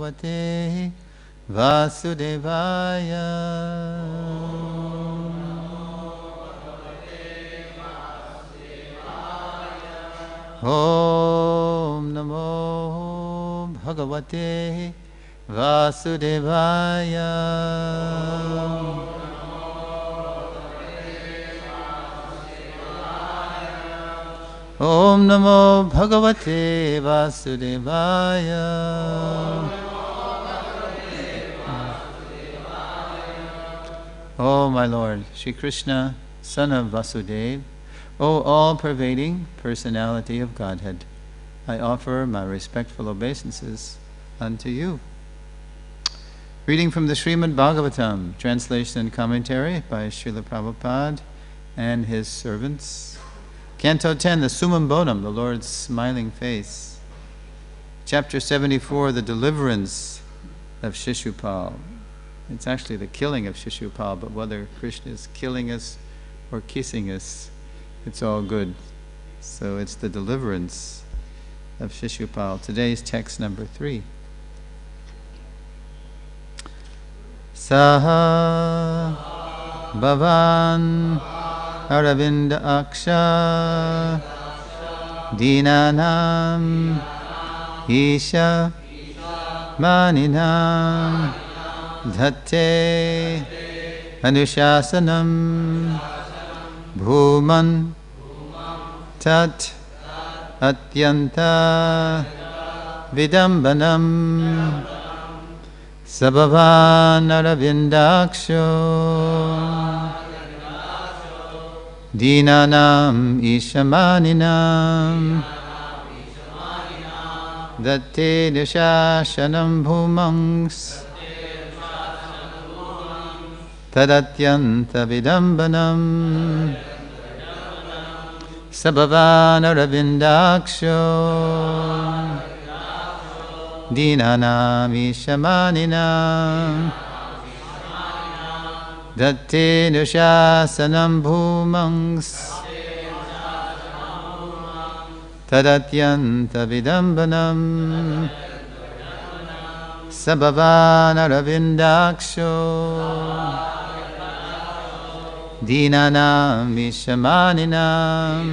Bhagavate Vasudevaya. Om Namo Bhagavate Vasudevaya. Om Namo Bhagavate Vasudevaya. O my Lord, Shri Kṛṣṇa, son of Vasudeva, O all-pervading personality of Godhead, I offer my respectful obeisances unto you. Reading from the Srimad Bhagavatam, translation and commentary by Śrīla Prabhupada and his servants. Canto 10, the Summum Bonum, the Lord's smiling face. Chapter 74, the deliverance of Shishupal. It's actually the killing of Shishupal, but whether Krishna is killing us or kissing us, it's all good. So it's the deliverance of Shishupal. Today's text number 3. Saha bhavān aravinda-akṣaḥ dīnānām īśa-māninām dhatte anuśāsanam bhūman tat atyanta-viḍambanam bhavān aravinda-akṣo dīnānām īśa-māninām dhatte nuśāsanaṁ bhūmaṁs atyanta-viḍambanam bhavān aravinda-akṣo dīnānām īśa-māninām dhatte nuśāsanaṁ bhūmaṁs atyanta-viḍambanam bhavān aravinda-akṣo dīnānām īśa-māninām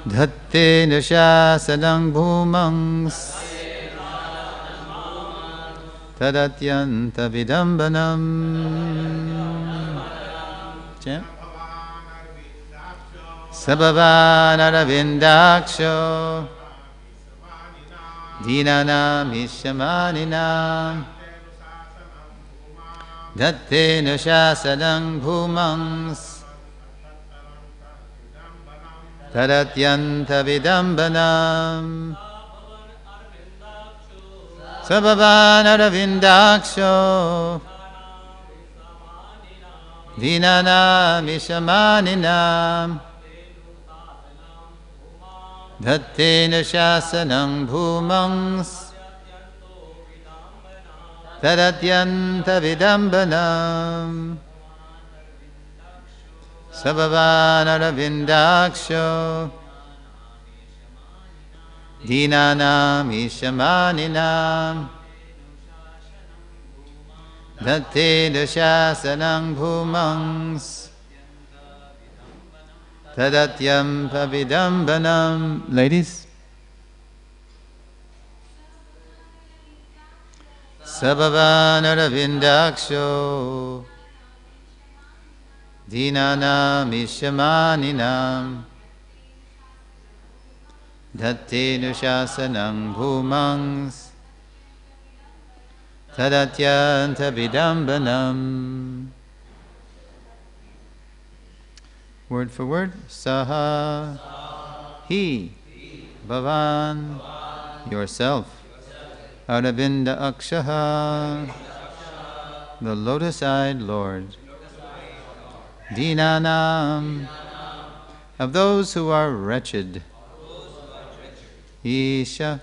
dhatte nuśāsanaṁ bhūmaṁs atyanta-viḍambanam. bhavān aravinda-akṣo dīnānām īśa-māninām dhatte nuśāsanaṁ bhūmaṁs atyanta-viḍambanam bhavān aravinda-akṣo dīnānām īśa-māninām dhatte nuśāsanaṁ bhūmaṁs atyanta-viḍambanam bhavān aravinda-akṣo dīnānām īśa-māninām dhatte nuśāsanaṁ bhūmaṁs atyanta-viḍambanam. Ladies. Bhavān aravinda-akṣo dīnānām īśa-māninām dhatte nuśāsanaṁ bhūmaṁs atyanta-viḍambanam. Word for word. Saha, he, bhavān, yourself. Aravinda-akṣaḥ, the lotus-eyed Lord. Dīnānām, of those who are wretched. Īśa,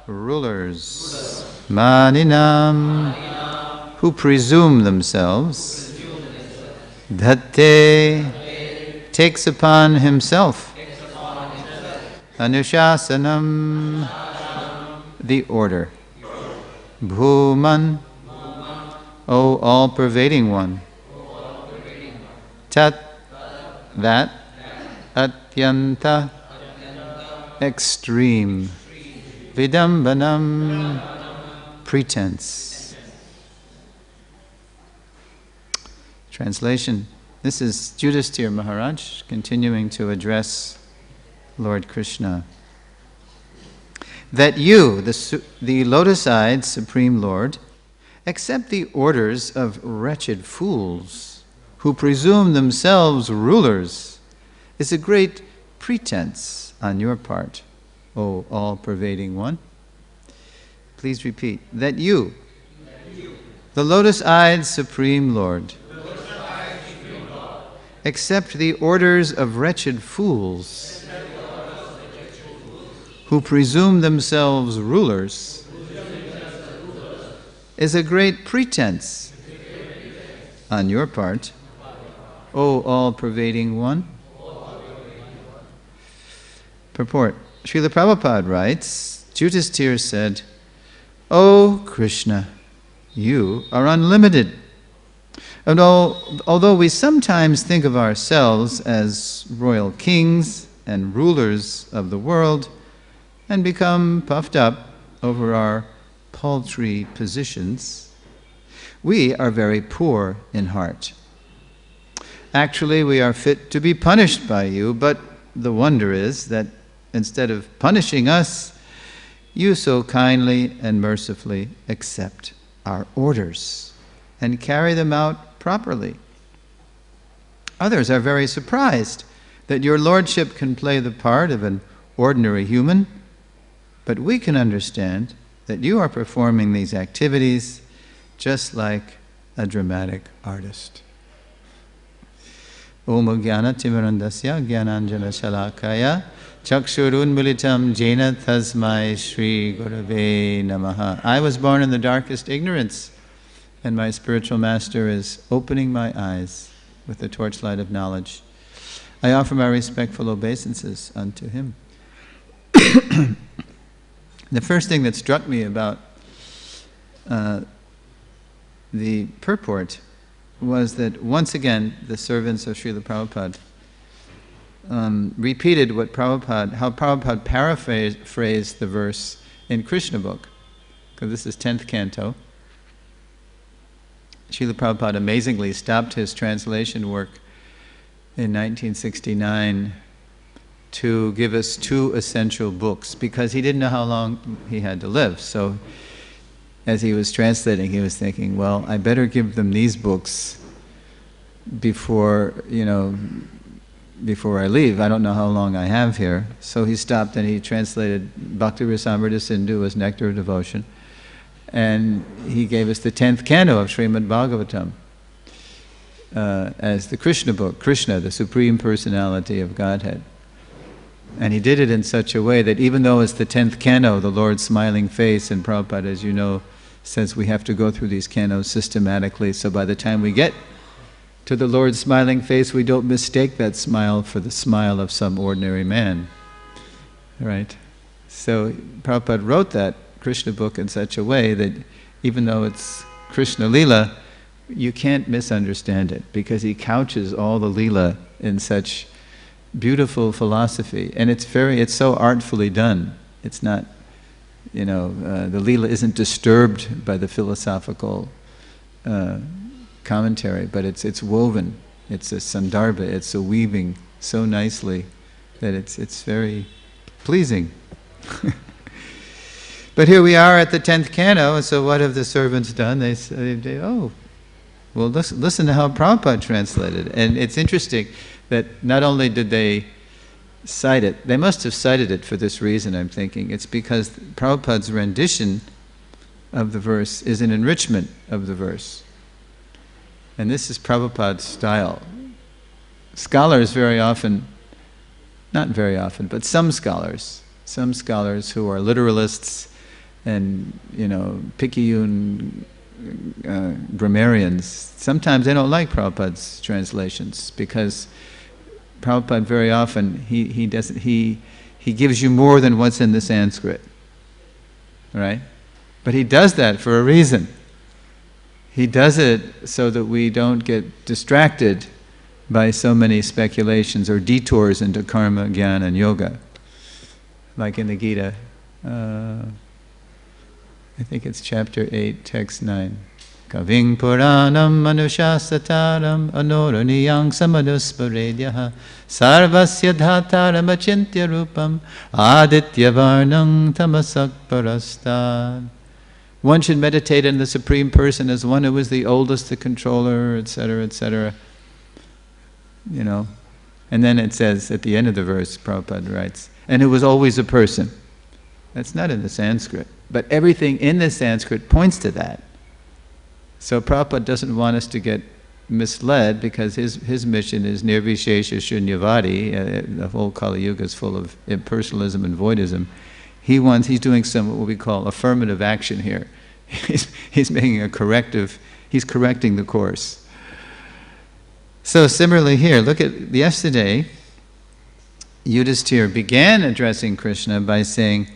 rulers. Māninām, who presume themselves. Dhatte, takes upon himself. Anuśāsanam, the order. Bhūman, O all-pervading one. Tat, that, atyanta, extreme, viḍambanam, pretense. Translation. This is Yudhiṣṭhira Maharaj continuing to address Lord Kṛṣṇa. That you, the lotus-eyed Supreme Lord, accept the orders of wretched fools who presume themselves rulers is a great pretense on your part, O all-pervading one. Please repeat. That you, the lotus-eyed Supreme Lord, accept the orders of wretched fools who presume themselves rulers is a great pretense on your part, O all-pervading one. Purport. Śrīla Prabhupada writes, Yudhiṣṭhira said, O Kṛṣṇa, you are unlimited. And although we sometimes think of ourselves as royal kings and rulers of the world and become puffed up over our paltry positions, we are very poor in heart. Actually, we are fit to be punished by you, but the wonder is that instead of punishing us, you so kindly and mercifully accept our orders and carry them out properly. Others are very surprised that your Lordship can play the part of an ordinary human, but we can understand that you are performing these activities just like a dramatic artist. Om Jnana Timirandasya Jnananjana Shalakaya Chakshurun Militam Jena Tasmai Shri Gurave Namaha. I was born in the darkest ignorance, and my spiritual master is opening my eyes with the torchlight of knowledge. I offer my respectful obeisances unto him. The first thing that struck me about the purport was that once again the servants of Śrīla Prabhupada repeated how Prabhupada paraphrased the verse in Kṛṣṇa book, because this is 10th canto. Śrīla Prabhupada amazingly stopped his translation work in 1969 to give us 2 essential books, because he didn't know how long he had to live. So as he was translating, he was thinking, well, I better give them these books before I leave. I don't know how long I have here. So he stopped and he translated Bhakti Rasamrita Sindhu as Nectar of Devotion. And he gave us the 10th canto of Srimad Bhagavatam as the Kṛṣṇa book, Kṛṣṇa, the Supreme Personality of Godhead. And he did it in such a way that even though it's the 10th canto, the Lord's smiling face, and Prabhupada, as you know, says we have to go through these cantos systematically, so by the time we get to the Lord's smiling face, we don't mistake that smile for the smile of some ordinary man. Right? So Prabhupada wrote that Kṛṣṇa book in such a way that even though it's Kṛṣṇa Lila, you can't misunderstand it, because he couches all the Lila in such beautiful philosophy, and it's so artfully done. It's not, the Leela isn't disturbed by the philosophical commentary, but it's woven. It's a sandarbha. It's a weaving so nicely that it's very pleasing. But here we are at the 10th canto, and so what have the servants done? They say, well, listen to how Prabhupada translated. And it's interesting that not only did they cite it, they must have cited it for this reason, I'm thinking. It's because Prabhupada's rendition of the verse is an enrichment of the verse. And this is Prabhupada's style. Scholars very often, not very often, but some scholars who are literalists and, picayune grammarians, sometimes they don't like Prabhupada's translations, because Prabhupada very often he gives you more than what's in the Sanskrit. right? But he does that for a reason. He does it so that we don't get distracted by so many speculations or detours into karma, jnana, and yoga. Like in the Gita, I think it's chapter 8, text 9. Kaving Puranam Manushasataram Anoraniyang Samadusparedyaha Sarvasya Dhataram Achintya Rupam Aditya Varnang Tamasak Parastad. One should meditate on the Supreme Person as one who is the oldest, the controller, etc., etc. You know. And then it says at the end of the verse, Prabhupada writes, and who was always a person. That's not in the Sanskrit. But everything in the Sanskrit points to that. So Prabhupada doesn't want us to get misled because his mission is nirvishesha shunyavadi. The whole Kali Yuga is full of impersonalism and voidism. He's doing some what we call affirmative action here. He's making a corrective, he's correcting the course. So similarly here, look at yesterday, Yudhiṣṭhira began addressing Kṛṣṇa by saying,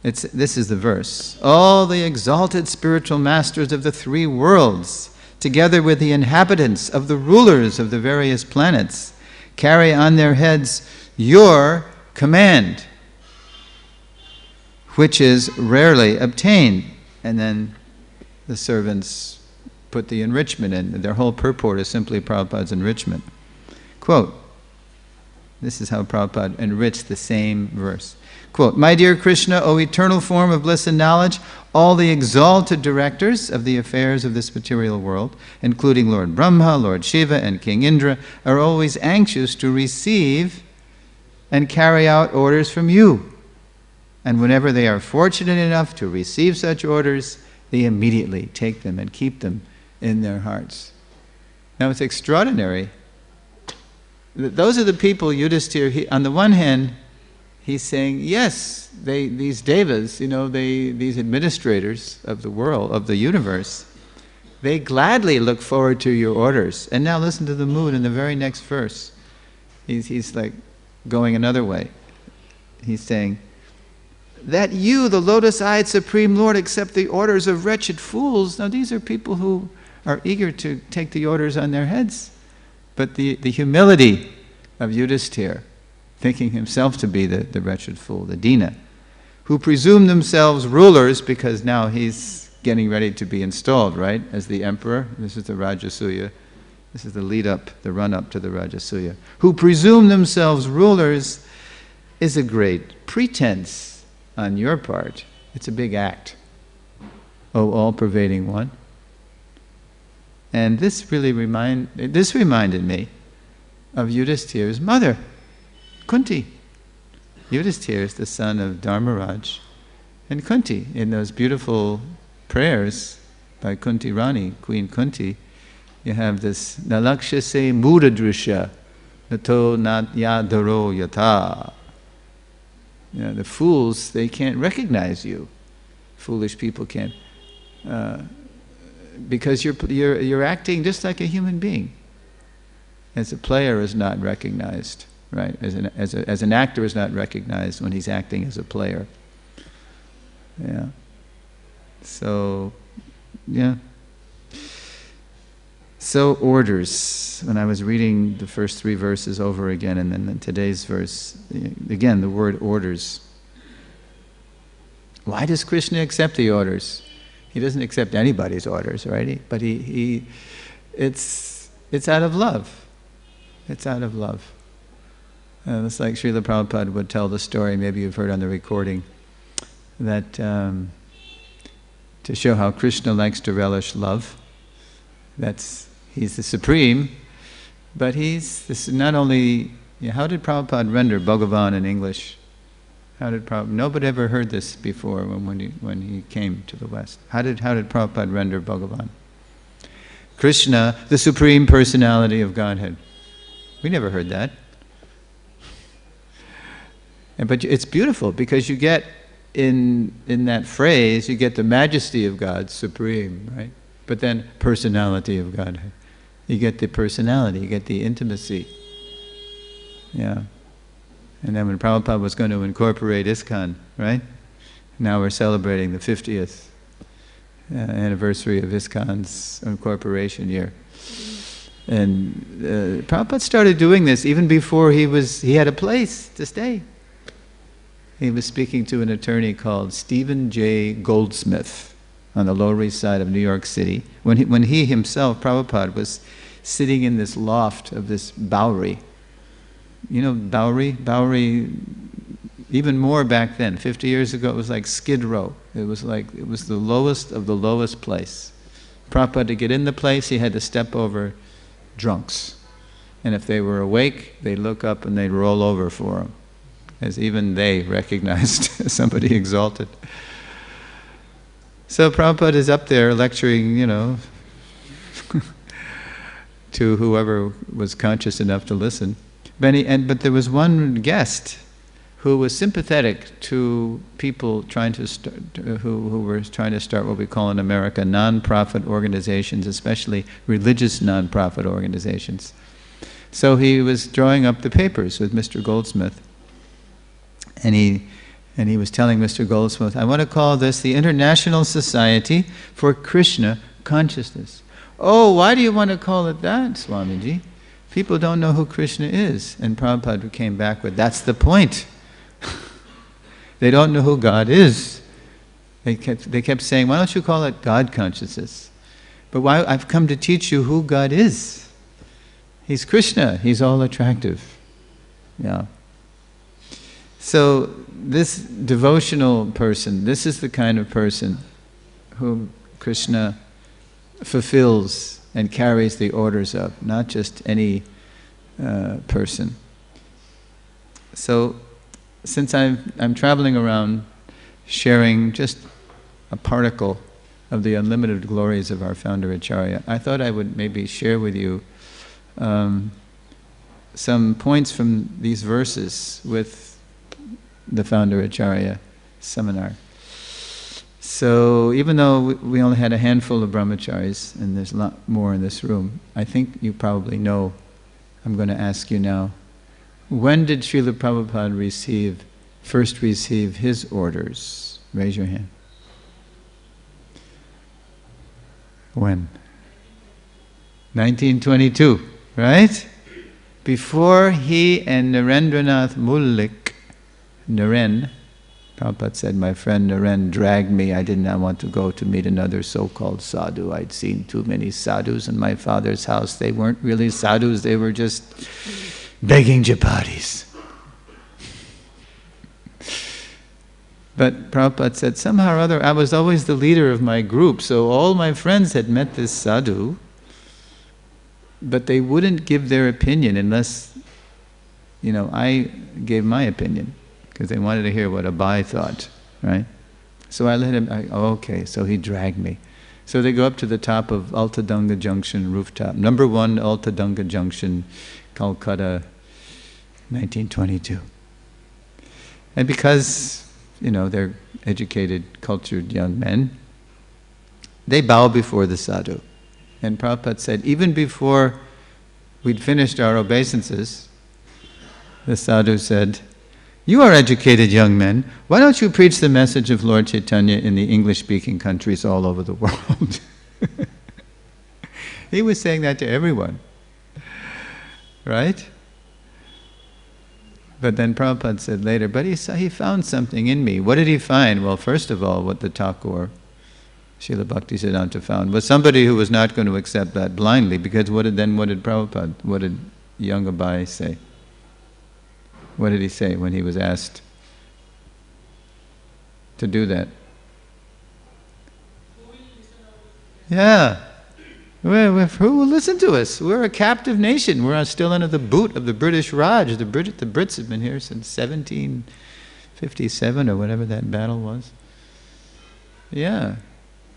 this is the verse, all the exalted spiritual masters of the three worlds, together with the inhabitants of the rulers of the various planets, carry on their heads your command, which is rarely obtained. And then the servants put the enrichment in. Their whole purport is simply Prabhupada's enrichment. Quote, this is how Prabhupada enriched the same verse. Quote, my dear Kṛṣṇa, O eternal form of bliss and knowledge, all the exalted directors of the affairs of this material world, including Lord Brahma, Lord Shiva, and King Indra, are always anxious to receive and carry out orders from you. And whenever they are fortunate enough to receive such orders, they immediately take them and keep them in their hearts. Now it's extraordinary. Those are the people Yudhiṣṭhira, on the one hand, he's saying, yes, these devas, these administrators of the world, of the universe, they gladly look forward to your orders. And now listen to the mood in the very next verse. He's like going another way. He's saying, that you, the lotus-eyed Supreme Lord, accept the orders of wretched fools. Now these are people who are eager to take the orders on their heads. But the humility of Yudhiṣṭhira, thinking himself to be the wretched fool, the dīna, who presume themselves rulers because now he's getting ready to be installed, right, as the emperor. This is the Rajasuya. This is the lead-up, the run-up to the Rajasuya. Who presume themselves rulers is a great pretense on your part. It's a big act. O all-pervading one. And this really reminded me of Yudhiṣṭhira's mother, Kunti. Yudhiṣṭhira is the son of Dharmaraj and Kunti. In those beautiful prayers by Kunti Rani, Queen Kunti, you have this Nalakshase mudadrisha nato nat yadaro yata. The fools, they can't recognize you. Foolish people can't, because you're acting just like a human being. As a player is not recognized, right? As an actor is not recognized when he's acting as a player. Yeah. So, yeah. So orders. When I was reading the first three verses over again, and then today's verse, again, the word orders. Why does Kṛṣṇa accept the orders? He doesn't accept anybody's orders, right? But it's out of love. It's out of love. It's like Śrīla Prabhupada would tell the story, maybe you've heard on the recording, that to show how Kṛṣṇa likes to relish love. He's the Supreme, but he's not only... how did Prabhupada render Bhagavatam in English? Nobody ever heard this before when he came to the West. How did Prabhupada render Bhagavatam? Kṛṣṇa, the Supreme Personality of Godhead. We never heard that. But it's beautiful because you get, in that phrase, you get the majesty of God, Supreme, right? But then personality of Godhead. You get the personality, you get the intimacy. Yeah. And then when Prabhupada was going to incorporate ISKCON, right? Now we're celebrating the 50th anniversary of ISKCON's incorporation year. And Prabhupada started doing this even before he had a place to stay. He was speaking to an attorney called Stephen J. Goldsmith on the Lower East Side of New York City. When he himself, Prabhupada, was sitting in this loft of this Bowery. You know Bowery? Bowery, even more back then. 50 years ago, it was like Skid Row. It was the lowest of the lowest place. Prabhupada, to get in the place, he had to step over drunks. And if they were awake, they'd look up and they'd roll over for him, as even they recognized somebody exalted. So Prabhupada is up there lecturing, to whoever was conscious enough to listen. But there was one guest who was sympathetic to people trying to who were trying to start what we call in America non-profit organizations, especially religious non-profit organizations. So he was drawing up the papers with Mr. Goldsmith, and he was telling Mr. Goldsmith, I want to call this the International Society for Kṛṣṇa Consciousness. Oh, why do you want to call it that, Swamiji? People don't know who Kṛṣṇa is. And Prabhupada came back with, that's the point. They don't know who God is. They kept saying, why don't you call it God consciousness? But why? I've come to teach you who God is. He's Kṛṣṇa. He's all attractive. Yeah. So this devotional person, this is the kind of person whom Kṛṣṇa fulfills and carries the orders of, not just any person. So since I'm traveling around sharing just a particle of the unlimited glories of our founder Acharya, I thought I would maybe share with you some points from these verses with the founder Acharya seminar. So even though we only had a handful of brahmacharis, and there's a lot more in this room, I think you probably know, I'm going to ask you now, when did Śrīla Prabhupada first receive his orders? Raise your hand. When? 1922, right? Before he and Narendranath Mullik, Naren, Prabhupada said, my friend Naren dragged me. I did not want to go to meet another so-called sadhu. I'd seen too many sadhus in my father's house. They weren't really sadhus, they were just begging chapatis. But Prabhupada said, somehow or other, I was always the leader of my group, so all my friends had met this sadhu, but they wouldn't give their opinion unless, I gave my opinion, because they wanted to hear what Abai thought, right? So I let him, okay, so he dragged me. So they go up to the top of Altadanga Junction rooftop, number 1 Altadanga Junction, Calcutta, 1922. And because, they're educated, cultured young men, they bow before the sadhu. And Prabhupada said, even before we'd finished our obeisances, the sadhu said, you are educated young men, why don't you preach the message of Lord Chaitanya in the English-speaking countries all over the world? He was saying that to everyone, right? But then Prabhupada said later, but he found something in me. What did he find? Well, first of all, what the Thakur, Srila Bhaktisiddhanta, found was somebody who was not going to accept that blindly, because what did Prabhupada, what did young Abai say? What did he say when he was asked to do that? Yeah. Who will listen to us? We're a captive nation. We're still under the boot of the British Raj. The Brits have been here since 1757 or whatever that battle was. Yeah.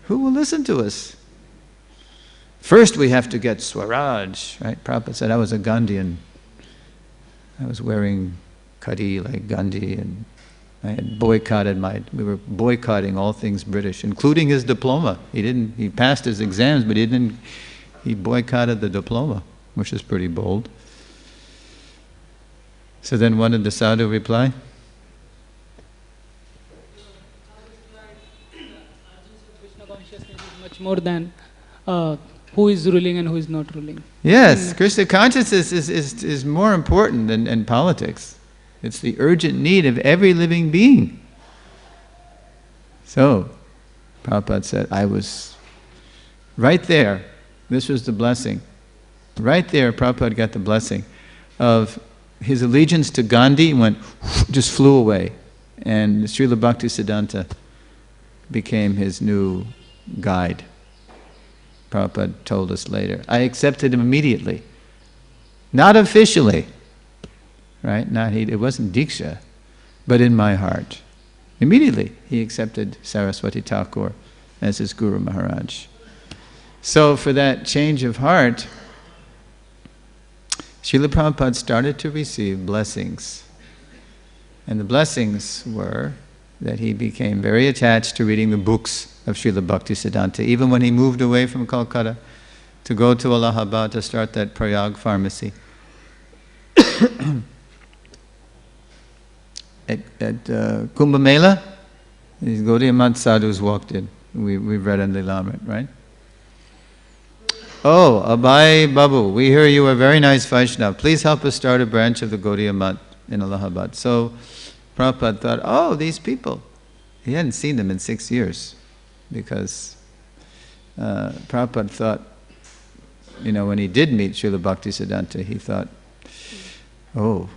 Who will listen to us? First we have to get Swaraj, right? Prabhupada said, I was a Gandhian. I was wearing khadi like Gandhi, and I had boycotted we were boycotting all things British, including his diploma. He passed his exams, but he boycotted the diploma, which is pretty bold. So then what did the sadhu reply? much more than who is ruling and who is not ruling. Yes, Krishna consciousness is more important than politics. It's the urgent need of every living being. So, Prabhupada said, I was right there. This was the blessing. Right there, Prabhupada got the blessing of his allegiance to Gandhi just flew away. And Srila Bhaktisiddhanta became his new guide. Prabhupada told us later. I accepted him immediately. Not officially, right? It wasn't Diksha, but in my heart. Immediately, he accepted Saraswati Thakur as his Guru Maharaj. So for that change of heart, Srila Prabhupada started to receive blessings. And the blessings were that he became very attached to reading the books of Srila Bhaktisiddhanta, even when he moved away from Calcutta to go to Allahabad to start that Prayag pharmacy. At Kumbh Mela, these Gaudiya Math sadhus walked in. We've read in Lilamrit, right? Oh, Abhay Babu, we hear you are a very nice Vaishnava. Please help us start a branch of the Gaudiya Math in Allahabad. So Prabhupada thought, oh, these people. He hadn't seen them in 6 years because Prabhupada thought, when he did meet Srila Bhaktisiddhanta, he thought, oh,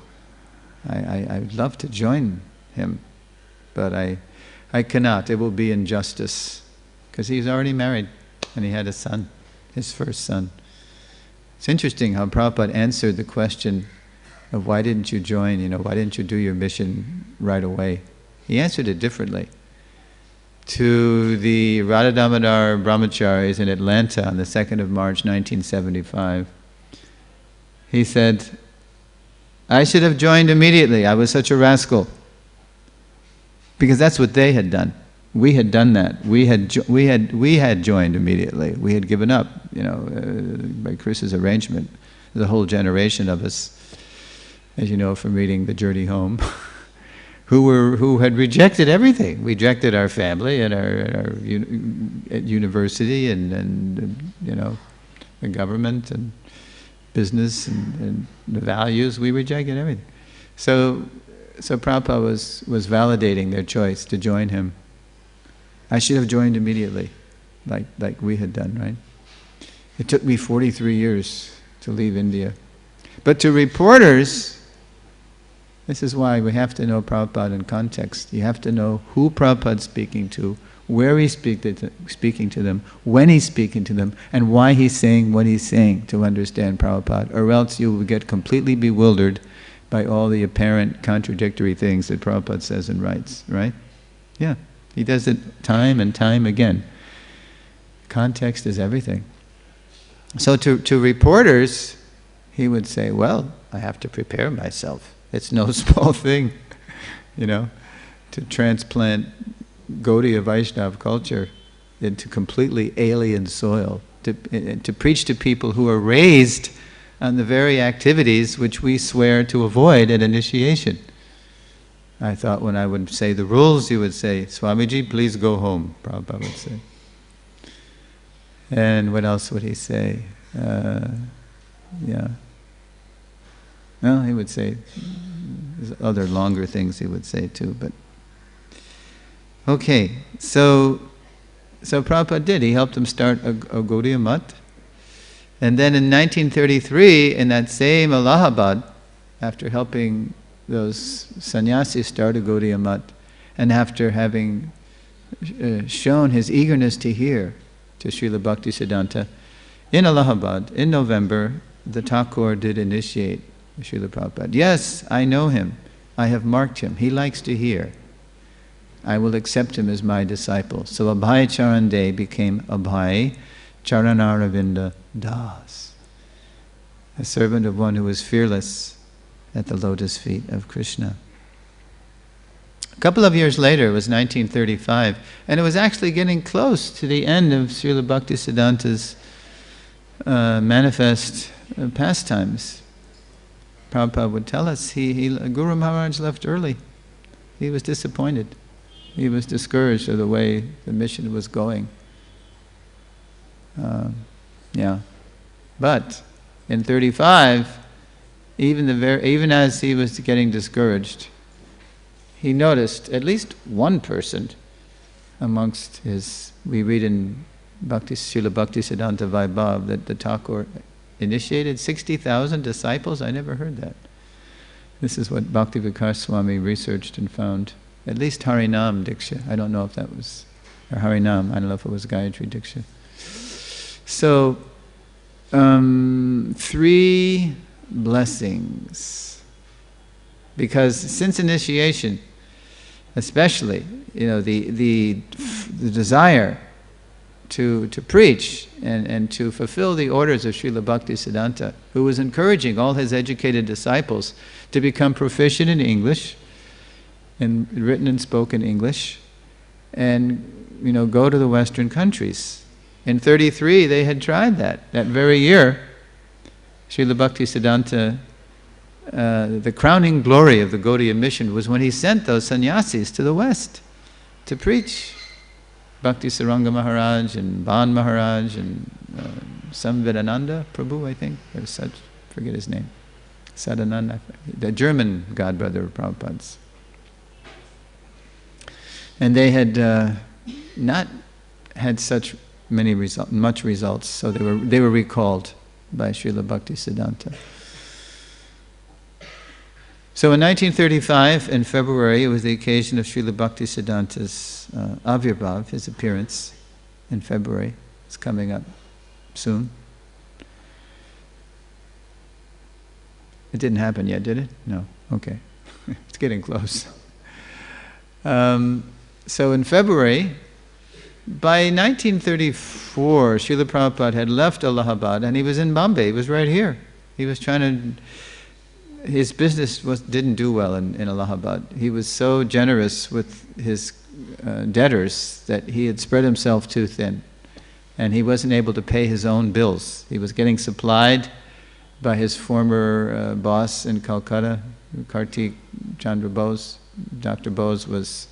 I would love to join him, but I cannot. It will be injustice. Because he's already married and he had a son, his first son. It's interesting how Prabhupada answered the question of why didn't you join, why didn't you do your mission right away? He answered it differently. To the Radha Damodar Brahmacharis in Atlanta on the 2nd of March 1975, he said, I should have joined immediately. I was such a rascal. Because that's what they had done. We had done that. We had joined immediately. We had given up, by Krishna's arrangement. There's a whole generation of us, as you know from reading The Journey Home, who had rejected everything. We rejected our family and our university and the government and business and the values. We rejected everything. So Prabhupada was validating their choice to join him. I should have joined immediately, like we had done, right? It took me 43 years to leave India. But to reporters, this is why we have to know Prabhupada in context. You have to know who Prabhupada's speaking to, where he's speaking to them, when he's speaking to them, and why he's saying what he's saying to understand Prabhupada. Or else you will get completely bewildered by all the apparent contradictory things that Prabhupada says and writes, right? Yeah, he does it time and time again. Context is everything. So to reporters, he would say, well, I have to prepare myself. It's no small thing, to transplant Gaudiya Vaishnava culture into completely alien soil, to preach to people who are raised on the very activities which we swear to avoid at initiation. I thought when I would say the rules, you would say, Swamiji, please go home, Prabhupada would say. And what else would he say? Well, he would say, there's other longer things he would say too, but... Okay, so Prabhupada did. He helped him start a Gaudiya Math. And then in 1933, in that same Allahabad, after helping those sannyasis start a Gaudiya Math, and after having shown his eagerness to hear to Srila Bhaktisiddhanta, in Allahabad, in November, the Thakur did initiate Srila Prabhupada. Yes, I know him. I have marked him. He likes to hear. I will accept him as my disciple. So Abhay Charan Day became Abhay Charanaravinda Das, a servant of one who was fearless at the lotus feet of Kṛṣṇa. A couple of years later, it was 1935, and it was actually getting close to the end of Srila Bhaktisiddhanta's manifest pastimes. Prabhupada would tell us, Guru Maharaj left early. He was disappointed. He was discouraged of the way the mission was going. Yeah. But in 35, even as he was getting discouraged, he noticed at least one person amongst his, we read in Srila Bhaktisiddhanta Vaibhav that the Thakur initiated 60,000 disciples. I never heard that. This is what Bhakti Vikas Swami researched and found. At least Harinam Diksha. I don't know if that was, or Harinam, I don't know if it was Gayatri Diksha. So, 3 blessings. Because since initiation, especially, the desire to preach and to fulfill the orders of Srila Bhaktisiddhanta, who was encouraging all his educated disciples to become proficient in English, and written and spoken English, and go to the Western countries. In 33, they had tried that. That very year, Srila Bhaktisiddhanta, the crowning glory of the Gaudiya mission was when he sent those sannyasis to the West to preach. Bhakti Saranga Maharaj and Bhan Maharaj and Samvedananda Prabhu, I think, or such, forget his name. Sadananda, the German godbrother of Prabhupada's. And they had not had such much results, so they were recalled by Srila Bhaktisiddhanta. So in 1935, in February, it was the occasion of Srila Bhaktisiddhanta's Avirbhav, his appearance in February. It's coming up soon. It didn't happen yet, did it? No. Okay. It's getting close. So in February, by 1934, Śrīla Prabhupada had left Allahabad and he was in Bombay. He was right here. He was trying to... His business didn't do well in Allahabad. He was so generous with his debtors that he had spread himself too thin. And he wasn't able to pay his own bills. He was getting supplied by his former boss in Calcutta, Kartik Chandra Bose. Dr. Bose was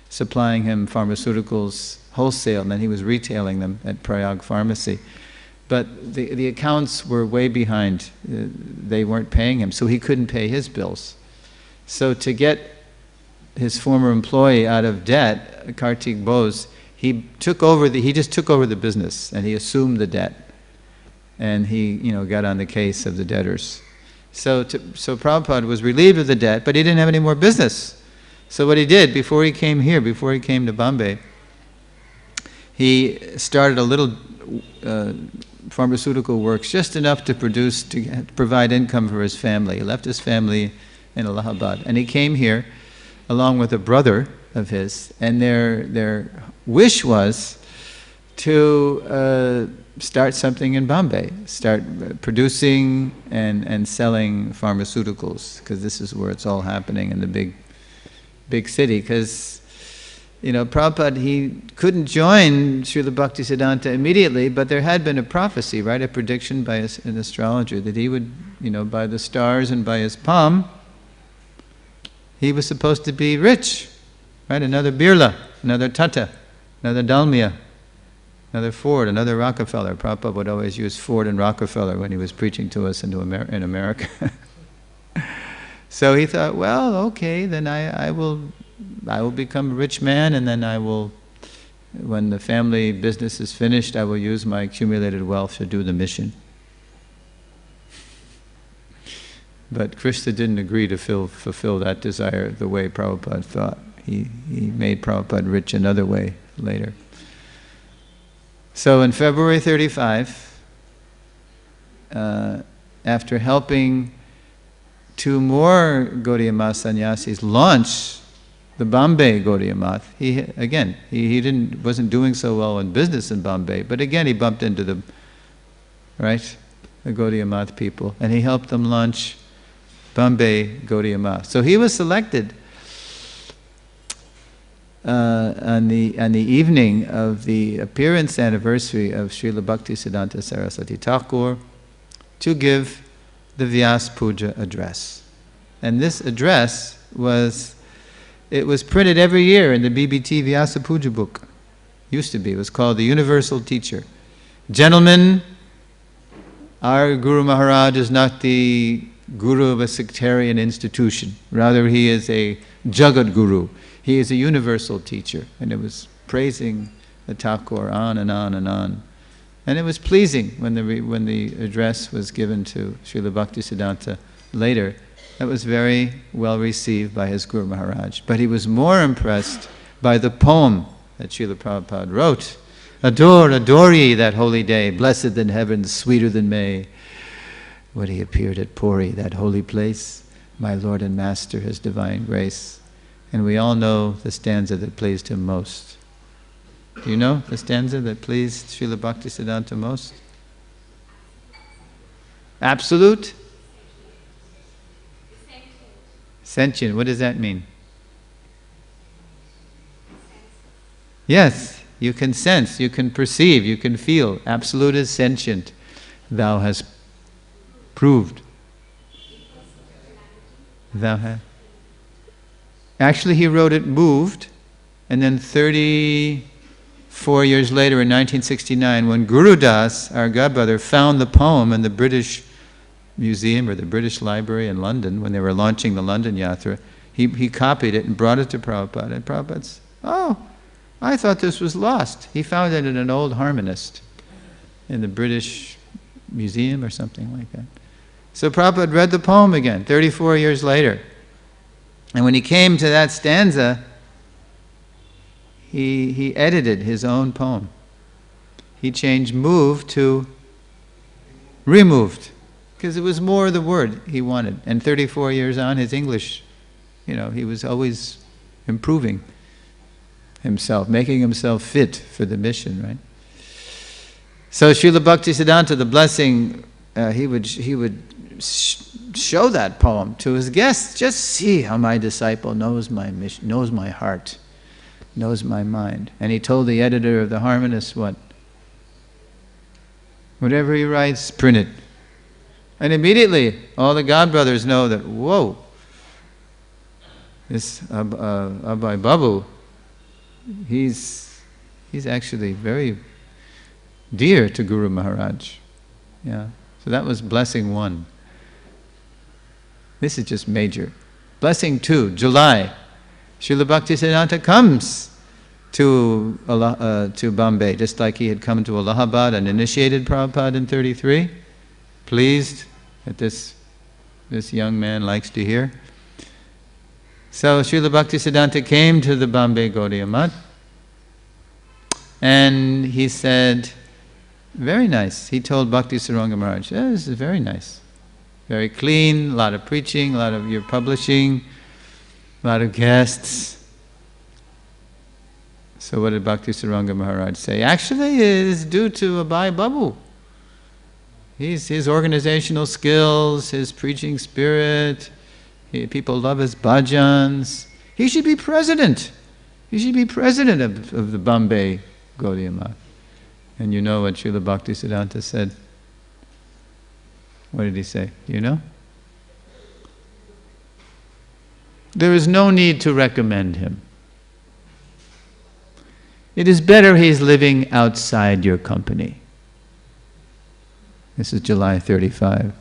supplying him pharmaceuticals wholesale, and then he was retailing them at Prayag Pharmacy. But the accounts were way behind. They weren't paying him, so he couldn't pay his bills. So to get his former employee out of debt, Kartik Bose, he just took over the business, and he assumed the debt. And he, got on the case of the debtors. So Prabhupada was relieved of the debt, but he didn't have any more business. So what he did, before he came to Bombay, he started a little pharmaceutical works, just enough to provide income for his family. He left his family in Allahabad, and he came here along with a brother of his, and their wish was to start something in Bombay, start producing and selling pharmaceuticals, because this is where it's all happening in the big city. Because Prabhupada, he couldn't join Srila Bhaktisiddhanta immediately, but there had been a prophecy, right, a prediction by an astrologer that he would, by the stars and by his palm, he was supposed to be rich, right? Another Birla, another Tata, another Dalmia, another Ford, another Rockefeller. Prabhupada would always use Ford and Rockefeller when he was preaching to us in America. So he thought, well, okay, then I will become a rich man, and then when the family business is finished, I will use my accumulated wealth to do the mission. But Kṛṣṇa didn't agree to fulfill that desire the way Prabhupada thought. He made Prabhupada rich another way later. So in February 35, after helping 2 more Gaudiya Math sannyasis launch the Bombay Gaudiya Math, he wasn't doing so well in business in Bombay, but again he bumped into the Gaudiya Math people, and he helped them launch Bombay Gaudiya Math. So he was selected on the evening of the appearance anniversary of Srila Bhaktisiddhanta Saraswati Thakur to give the Vyas Puja address. And this address was printed every year in the BBT Vyasa Puja book. Used to be. It was called The Universal Teacher. Gentlemen, our Guru Maharaj is not the guru of a sectarian institution. Rather, he is a Jagat Guru. He is a universal teacher. And it was praising the Thakur on and on and on. And it was pleasing when the address was given to Srila Bhaktisiddhanta later. That was very well received by his Guru Maharaj. But he was more impressed by the poem that Śrīla Prabhupada wrote. Adore, adore ye that holy day, blessed than heaven, sweeter than May. When he appeared at Puri, that holy place, my Lord and Master, his divine grace. And we all know the stanza that pleased him most. Do you know the stanza that pleased Srila Bhaktisiddhanta most? Absolute? Sentient. What does that mean? Yes, you can sense, you can perceive, you can feel. Absolute is sentient. Thou hast proved. Thou hast. Actually, he wrote it moved, and then 34 years later, in 1969, when Guru Das, our godbrother, found the poem in the British Museum or the British Library in London, when they were launching the London Yatra, he copied it and brought it to Prabhupada. And Prabhupada said, oh, I thought this was lost. He found it in an old harmonist in the British Museum or something like that. So Prabhupada read the poem again, 34 years later. And when he came to that stanza, he edited his own poem. He changed moved to removed, because it was more the word he wanted. And 34 years on, his English, he was always improving himself, making himself fit for the mission, right? So Srila Bhaktisiddhanta, the blessing, he would show that poem to his guests. Just see how my disciple knows my mission, knows my heart, knows my mind. And he told the editor of the Harmonist what? Whatever he writes, print it. And immediately, all the godbrothers know that, whoa, this Abhay Babu, he's actually very dear to Guru Maharaj. Yeah. So that was blessing 1. This is just major. Blessing 2, July. Srila Bhaktisiddhanta comes to Bombay, just like he had come to Allahabad and initiated Prabhupada in 33. Pleased that this young man likes to hear. So Srila Bhaktisiddhanta came to the Bombay Gaudiya Math, and he said, very nice. He told Bhakti Saranga Maharaj, yeah, this is very nice. Very clean, a lot of preaching, a lot of your publishing, a lot of guests. So what did Bhakti Saranga Maharaj say? Actually, it is due to Abhay Babu. His organizational skills, his preaching spirit, people love his bhajans. He should be president. He should be president of the Bombay Gaudiya Math. And you know what Srila Bhaktisiddhanta said? What did he say? Do you know? There is no need to recommend him. It is better he's living outside your company. This is July 35.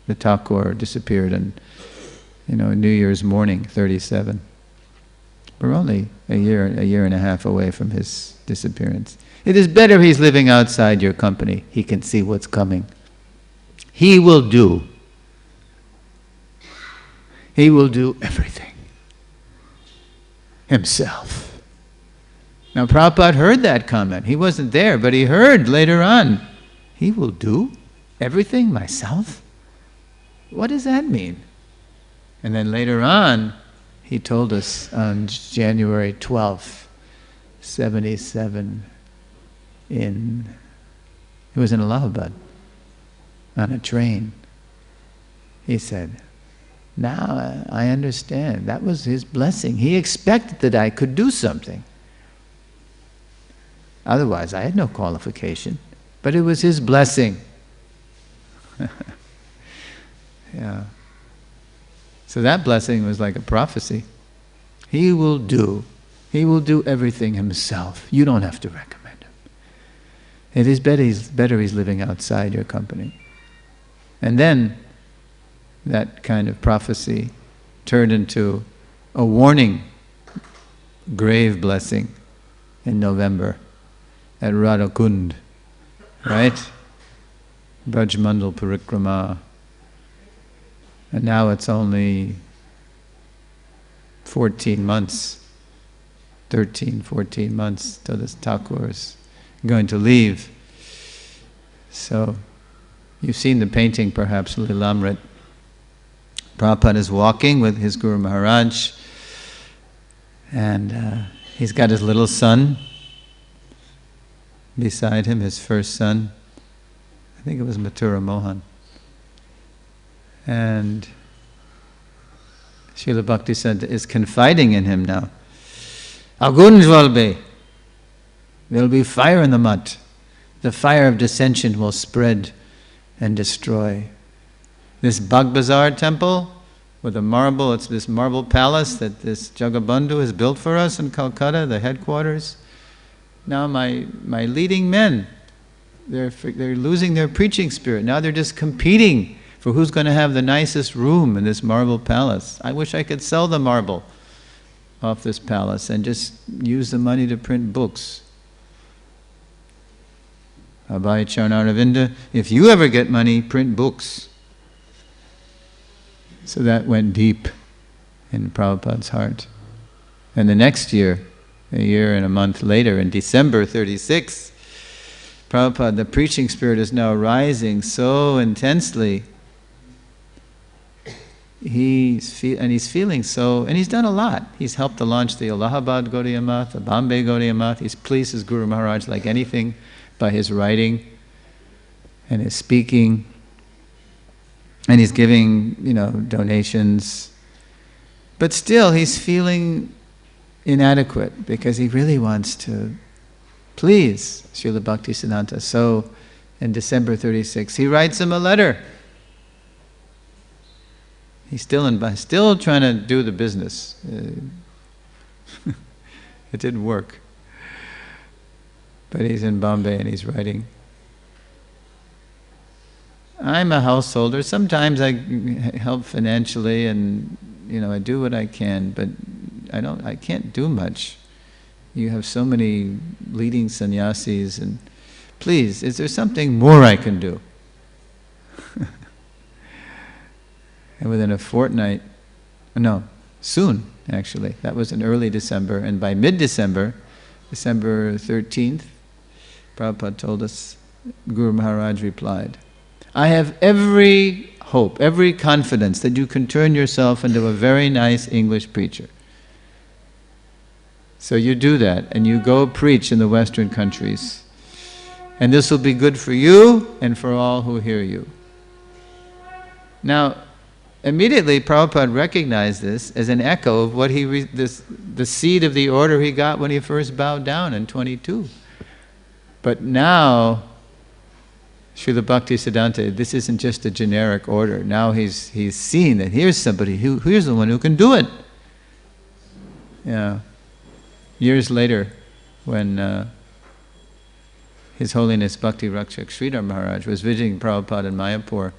The Thakur disappeared on, New Year's morning, 37. We're only a year and a half away from his disappearance. It is better he's living outside your company. He can see what's coming. He will do. He will do everything himself. Now Prabhupada heard that comment. He wasn't there, but he heard later on, he will do everything myself? What does that mean? And then later on, he told us on January 12th, 77, it was in Allahabad, on a train. He said, now I understand. That was his blessing. He expected that I could do something. Otherwise, I had no qualification. But it was his blessing. Yeah. So that blessing was like a prophecy. He will do everything himself. You don't have to recommend him. It is better he's living outside your company. And then that kind of prophecy turned into a warning, grave blessing in November at Radha Kund, right? Brajmandal Parikrama. And now it's only 14 months, 13, 14 months till this Thakur is going to leave. So, you've seen the painting perhaps, Lilamrit. Prabhupada is walking with his Guru Maharaj, and he's got his little son beside him, his first son. I think it was Mathura Mohan. And Srila Bhaktisanta is confiding in him now. Agunjvalbe, there'll be fire in the mutt. The fire of dissension will spread and destroy. This Bagbazar temple with a marble, it's this marble palace that this Jagabandhu has built for us in Calcutta, the headquarters. Now my leading men, they're losing their preaching spirit. Now they're just competing for who's going to have the nicest room in this marble palace. I wish I could sell the marble off this palace and just use the money to print books. Abhay Charnaravinda, if you ever get money, print books. So that went deep in Prabhupada's heart. And the next year, a year and a month later, in December 36, Prabhupada, the preaching spirit is now rising so intensely. He's feeling so, and he's done a lot. He's helped to launch the Allahabad Gaudiya Math, the Bombay Gaudiya Math. He's pleased his Guru Maharaj like anything by his writing and his speaking. And he's giving, donations. But still, he's feeling inadequate because he really wants to please Srila Bhaktisiddhanta. So, in December 36, he writes him a letter. He's still trying to do the business. It didn't work. But he's in Bombay and he's writing. I'm a householder. Sometimes I help financially and I do what I can, but I can't do much. You have so many leading sannyasis, and please, is there something more I can do? And within a fortnight, soon actually, that was in early December, and by mid-December, December 13th, Prabhupada told us, Guru Maharaj replied, I have every hope, every confidence that you can turn yourself into a very nice English preacher. So you do that, and you go preach in the Western countries. And this will be good for you and for all who hear you. Now, immediately Prabhupada recognized this as an echo of what the seed of the order he got when he first bowed down in 22. But now, Srila Bhaktisiddhanta, this isn't just a generic order. Now he's seen that here's somebody here's the one who can do it. Yeah. Years later, when His Holiness Bhakti Rakshak Sridhar Maharaj was visiting Prabhupada in Mayapur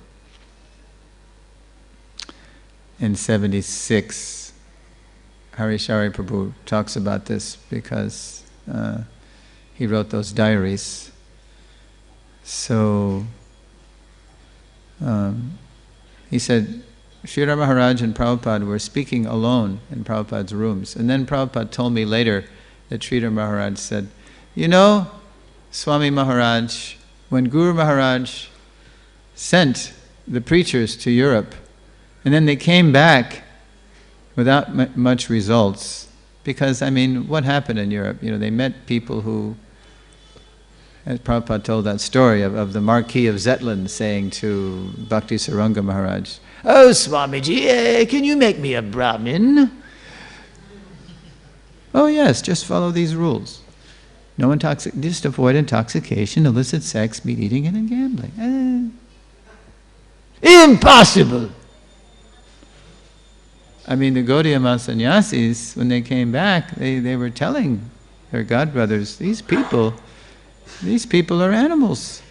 in 76, Harishari Prabhu talks about this because he wrote those diaries. So he said, Sridhar Maharaj and Prabhupada were speaking alone in Prabhupada's rooms. And then Prabhupada told me later that Sridhar Maharaj said, Swami Maharaj, when Guru Maharaj sent the preachers to Europe, and then they came back without much results, because, what happened in Europe? They met people who, as Prabhupada told that story of the Marquis of Zetland saying to Bhakti Saranga Maharaj, "Oh, Swamiji, can you make me a Brahmin?" "Oh yes, just follow these rules. No just avoid intoxication, illicit sex, meat eating, and gambling." Impossible! The Gaudiya sannyasis, when they came back, they were telling their godbrothers, these people, These people are animals.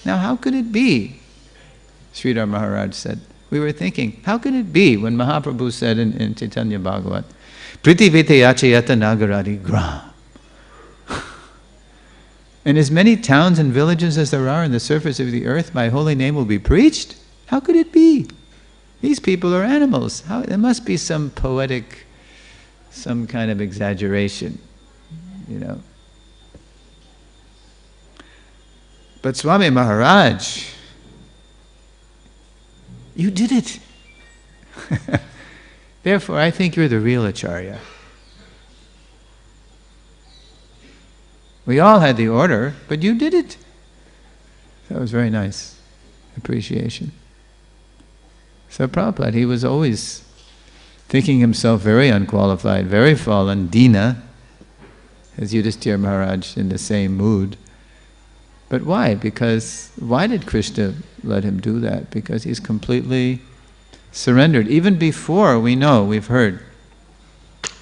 Now how could it be? Sridhar Maharaj said, we were thinking, how could it be when Mahaprabhu said in Chaitanya Bhagavat, Pritivite Achayata Nagaradi Gram. In as many towns and villages as there are on the surface of the earth, my holy name will be preached? How could it be? These people are animals. There must be some poetic, some kind of exaggeration, you know. But Swami Maharaj, you did it. Therefore, I think you're the real Acharya. We all had the order, but you did it. That was very nice. Appreciation. So Prabhupada, he was always thinking himself very unqualified, very fallen, Dina, as Yudhiṣṭhira Maharaj in the same mood. But why? Because, why did Kṛṣṇa let him do that? Because he's completely surrendered. Even before, we know, we've heard,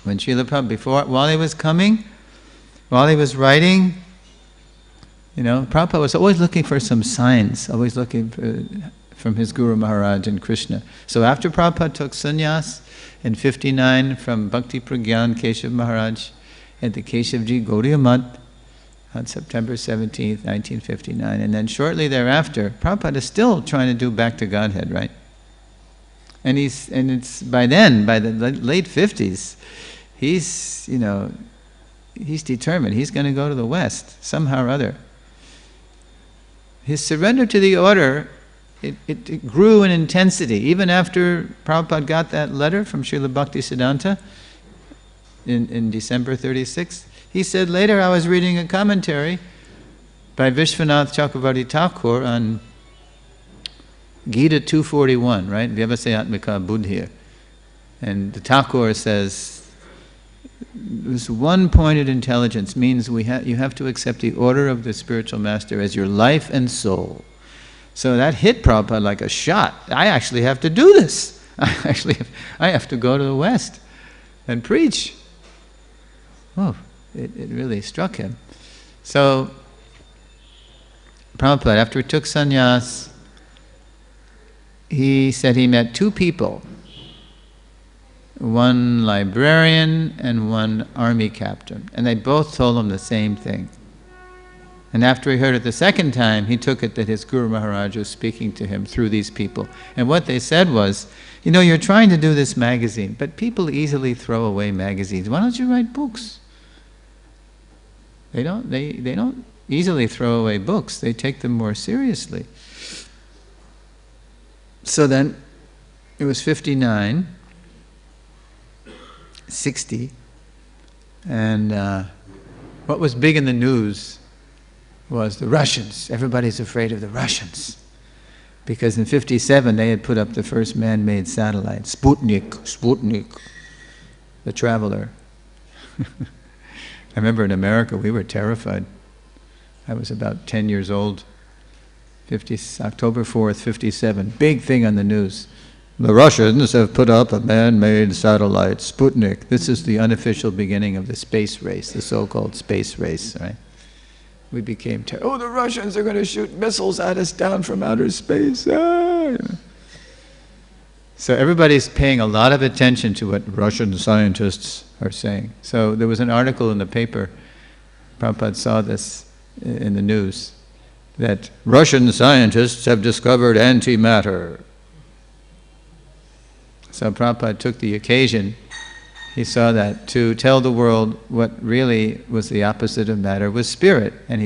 when Śrīla Prabhupada, while he was coming, while he was writing, you know, Prabhupada was always looking for some signs, always looking from his Guru Maharaj and Kṛṣṇa. So after Prabhupada took sannyas in 59 from Bhakti Pragyan Keshav Maharaj at the Keshavji Gaudiya Math on September 17th, 1959, and then shortly thereafter, Prabhupada is still trying to do back to Godhead, right? And it's by then, by the late 50s, he's, you know, he's determined, he's going to go to the West, somehow or other. His surrender to the order, it grew in intensity. Even after Prabhupada got that letter from Srila Bhaktisiddhanta in December 36, he said later, I was reading a commentary by Vishwanath Chakravarti Thakur on Gita 241, right? Vyavasayatmika buddhya. And the Thakur says, this one-pointed intelligence means you have to accept the order of the spiritual master as your life and soul. So that hit Prabhupada like a shot. I actually have to do this. I have to go to the West and preach. Oh, it really struck him. So Prabhupada, after he took sannyas, he said he met two people, one librarian and one army captain, and they both told him the same thing. And after he heard it the second time, he took it that his Guru Maharaj was speaking to him through these people. And what they said was, you know, you're trying to do this magazine, but people easily throw away magazines. Why don't you write books? They don't easily throw away books. They take them more seriously. So then, it was 59, 60, and what was big in the news was the Russians. Everybody's afraid of the Russians. Because in 57 they had put up the first man-made satellite, Sputnik, the traveler. I remember in America we were terrified. I was about 10 years old. October 4th, 57, big thing on the news. The Russians have put up a man-made satellite, Sputnik. This is the unofficial beginning of the space race, the so-called space race, right? We became oh, the Russians are going to shoot missiles at us down from outer space. You know. So everybody's paying a lot of attention to what Russian scientists are saying. So there was an article in the paper, Prabhupada saw this in the news, that Russian scientists have discovered antimatter. So Prabhupada took the occasion, he saw that, to tell the world what really was the opposite of matter was spirit. And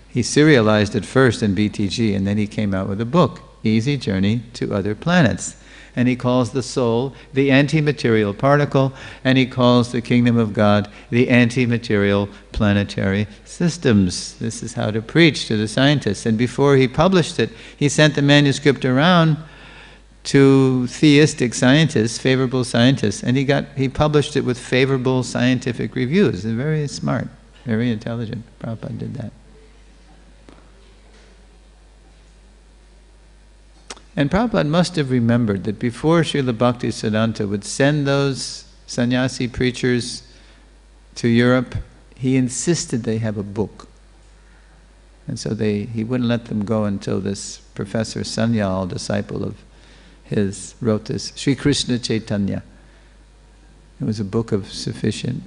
he serialized it first in BTG, and then he came out with a book, Easy Journey to Other Planets. And he calls the soul the anti-material particle, and he calls the kingdom of God the anti-material planetary systems. This is how to preach to the scientists. And before he published it, he sent the manuscript around to theistic scientists, favorable scientists, and he published it with favorable scientific reviews. They're very smart, very intelligent. Prabhupada did that. And Prabhupada must have remembered that before Srila Bhaktisiddhanta would send those sannyasi preachers to Europe, he insisted they have a book. And so he wouldn't let them go until this Professor Sanyal, disciple of his, wrote this, Sri Krishna Chaitanya. It was a book of sufficient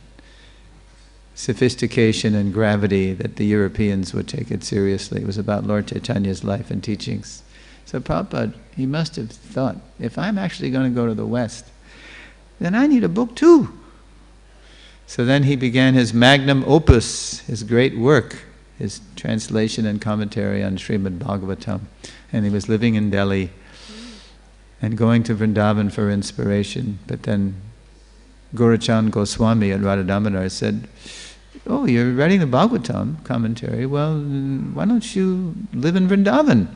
sophistication and gravity that the Europeans would take it seriously. It was about Lord Chaitanya's life and teachings. So Prabhupada, he must have thought, if I'm actually going to go to the West, then I need a book too. So then he began his magnum opus, his great work, his translation and commentary on Srimad Bhagavatam. And he was living in Delhi and going to Vrindavan for inspiration. But then Gaurachan Goswami at Radha Damodar said, oh, you're writing the Bhagavatam commentary, well, why don't you live in Vrindavan?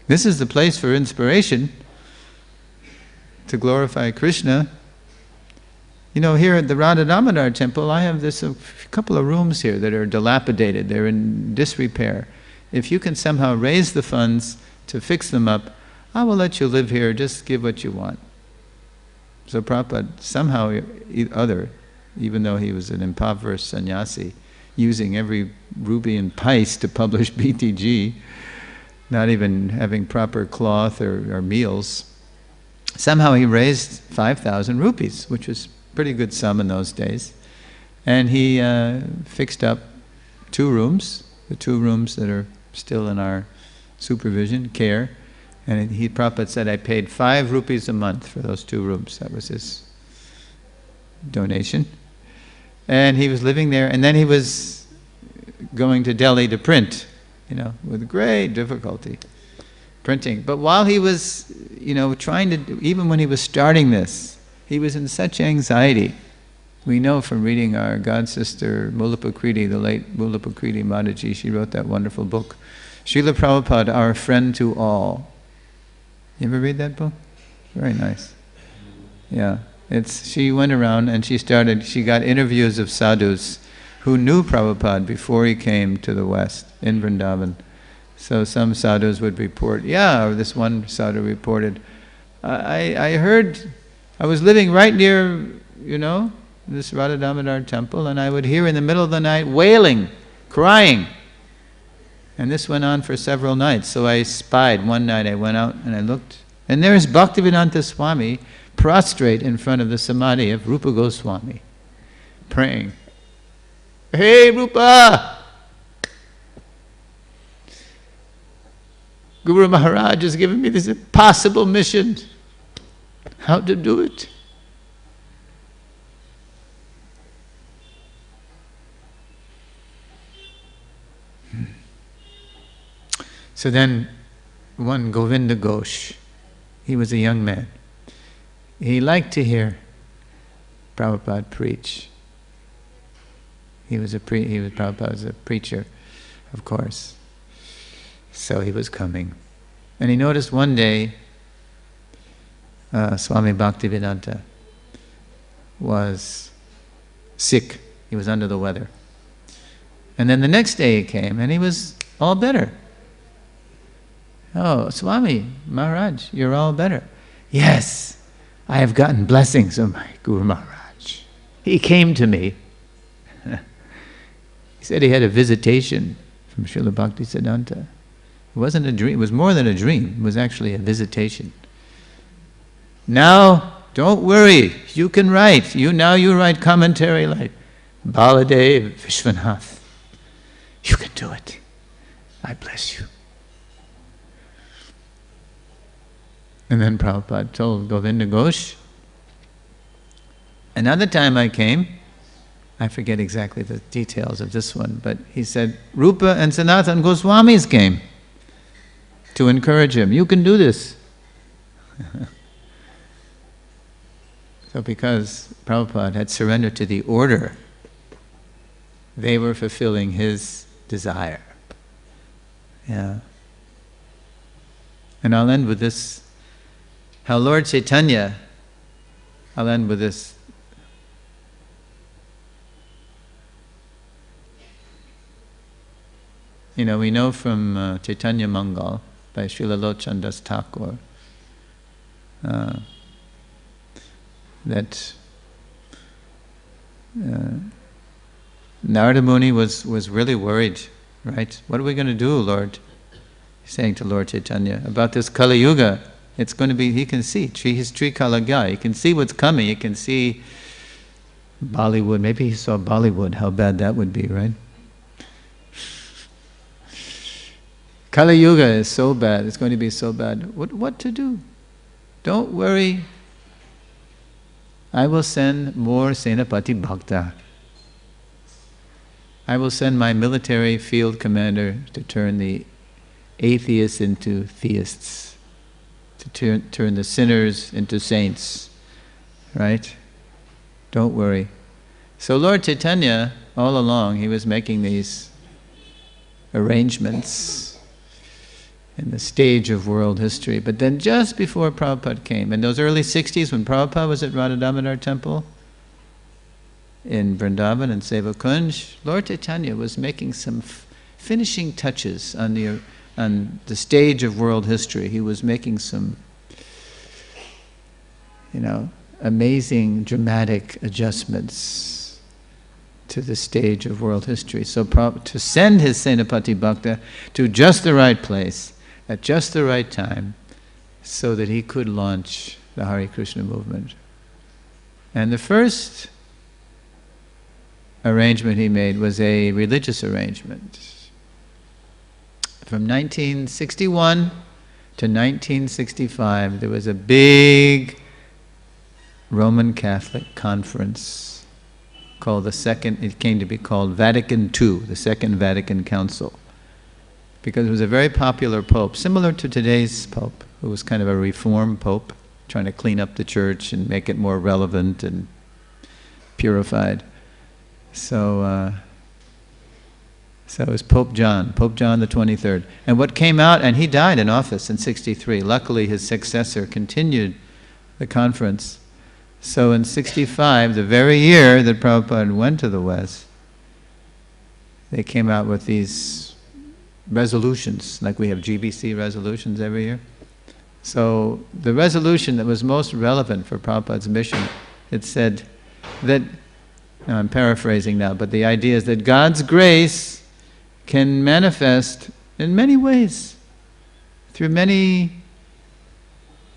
This is the place for inspiration to glorify Krishna. You know, here at the Radha Damodar temple, I have a couple of rooms here that are dilapidated, they're in disrepair. If you can somehow raise the funds to fix them up, I will let you live here, just give what you want. So Prabhupada, somehow or other, even though he was an impoverished sannyasi, using every rupee and pice to publish BTG, not even having proper cloth or meals, somehow he raised 5,000 rupees, which was a pretty good sum in those days. And he fixed up 2 rooms, the 2 rooms that are still in our supervision, care. And Prabhupada said, I paid 5 rupees a month for those 2 rooms. That was his donation. And he was living there, and then he was going to Delhi to print, with great difficulty, printing. But while he was, trying to, even when he was starting this, he was in such anxiety. We know from reading our god sister Mulapakriti, the late Mulapakriti Mataji, she wrote that wonderful book, Śrīla Prabhupada, Our Friend to All. You ever read that book? Very nice. Yeah. She went around and she got interviews of sadhus who knew Prabhupada before he came to the West, in Vrindavan. So some sadhus would report, or this one sadhu reported, I heard, I was living right near, this Radha Damodar temple, and I would hear in the middle of the night wailing, crying. And this went on for several nights. So I spied. One night I went out and I looked, and there's Bhaktivedanta Swami prostrate in front of the samadhi of Rupa Goswami, praying, Hey Rupa! Guru Maharaj has given me this impossible mission. How to do it? So then, one Govinda Ghosh, he was a young man. He liked to hear Prabhupada preach. Prabhupada was a preacher, of course. So he was coming. And he noticed one day, Swami Bhaktivedanta was sick. He was under the weather. And then the next day he came, and he was all better. Oh, Swami, Maharaj, you're all better. Yes, I have gotten blessings of my Guru Maharaj. He came to me. He said he had a visitation from Srila Bhaktisiddhanta. It wasn't a dream, it was more than a dream, it was actually a visitation. Now, don't worry, you can write. You write commentary like Baladev, Vishwanath. You can do it. I bless you. And then Prabhupada told Govinda Ghosh, another time I came, I forget exactly the details of this one, but he said, Rupa and Sanatan Goswamis came to encourage him. You can do this. So because Prabhupada had surrendered to the order, they were fulfilling his desire. Yeah. And I'll end with this. How Lord Chaitanya, I'll end with this. We know from Chaitanya Mangal by Srila Lochandas Thakur that Narada Muni was really worried right? What are we going to do, Lord? He's saying to Lord Chaitanya about this Kali Yuga. It's going to be, he can see, he's Trikala guy. He can see what's coming. He can see Bollywood. Maybe he saw Bollywood, how bad that would be, right? Kali Yuga is so bad. It's going to be so bad. What to do? Don't worry. I will send more Senapati Bhakta. I will send my military field commander to turn the atheists into theists, to turn the sinners into saints, right? Don't worry. So Lord Chaitanya, all along, he was making these arrangements in the stage of world history. But then just before Prabhupada came, in those early 60s when Prabhupada was at Radha Damodar temple in Vrindavan and Seva Kunj, Lord Chaitanya was making some finishing touches on the stage of world history. He was making some, amazing dramatic adjustments to the stage of world history. So to send his Senapati Bhakta to just the right place, at just the right time, so that he could launch the Hare Krishna movement. And the first arrangement he made was a religious arrangement. From 1961 to 1965, there was a big Roman Catholic conference called it came to be called Vatican II, the Second Vatican Council, because it was a very popular pope, similar to today's pope, who was kind of a reform pope, trying to clean up the church and make it more relevant and purified. So it was Pope John the 23rd. And what came out, and he died in office in 63. Luckily his successor continued the conference. So in 65, the very year that Prabhupada went to the West, they came out with these resolutions, like we have GBC resolutions every year. So the resolution that was most relevant for Prabhupada's mission, it said that, now I'm paraphrasing now, but the idea is that God's grace can manifest in many ways, through many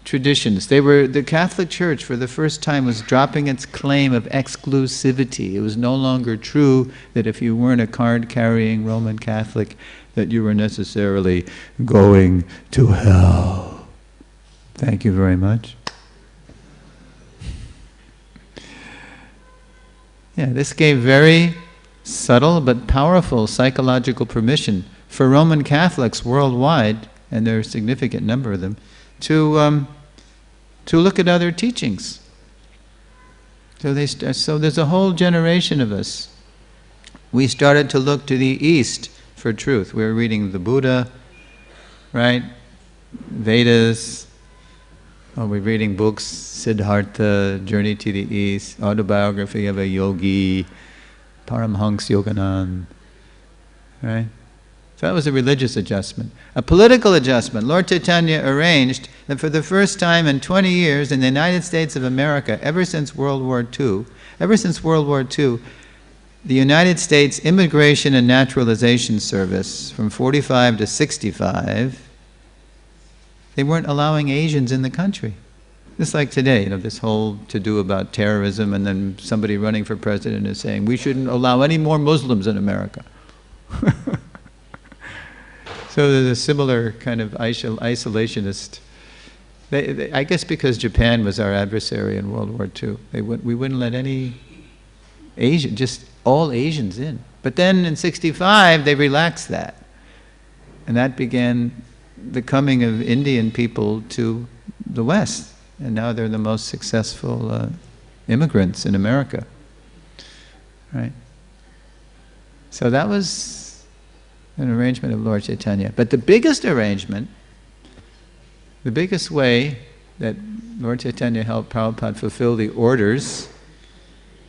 traditions. The Catholic Church for the first time was dropping its claim of exclusivity. It was no longer true that if you weren't a card-carrying Roman Catholic, that you were necessarily going to hell. Thank you very much. Yeah, this gave very subtle but powerful psychological permission for Roman Catholics worldwide, and there are a significant number of them, to look at other teachings. So there's a whole generation of us. We started to look to the East for truth. We were reading the Buddha, right? Vedas. We're reading books, Siddhartha, Journey to the East, Autobiography of a Yogi, Paramhans Yoganand, right? So that was a religious adjustment. A political adjustment. Lord Chaitanya arranged that for the first time in 20 years in the United States of America, ever since World War II, the United States Immigration and Naturalization Service, from 45 to 65, they weren't allowing Asians in the country. Just like today, this whole to-do about terrorism, and then somebody running for president is saying, we shouldn't allow any more Muslims in America. So there's a similar kind of isolationist. I guess because Japan was our adversary in World War II, we wouldn't let any Asian, just all Asians in. But then in 65, they relaxed that. And that began the coming of Indian people to the West. And now they're the most successful immigrants in America. Right? So that was an arrangement of Lord Chaitanya. But the biggest arrangement, the biggest way that Lord Chaitanya helped Prabhupada fulfill the orders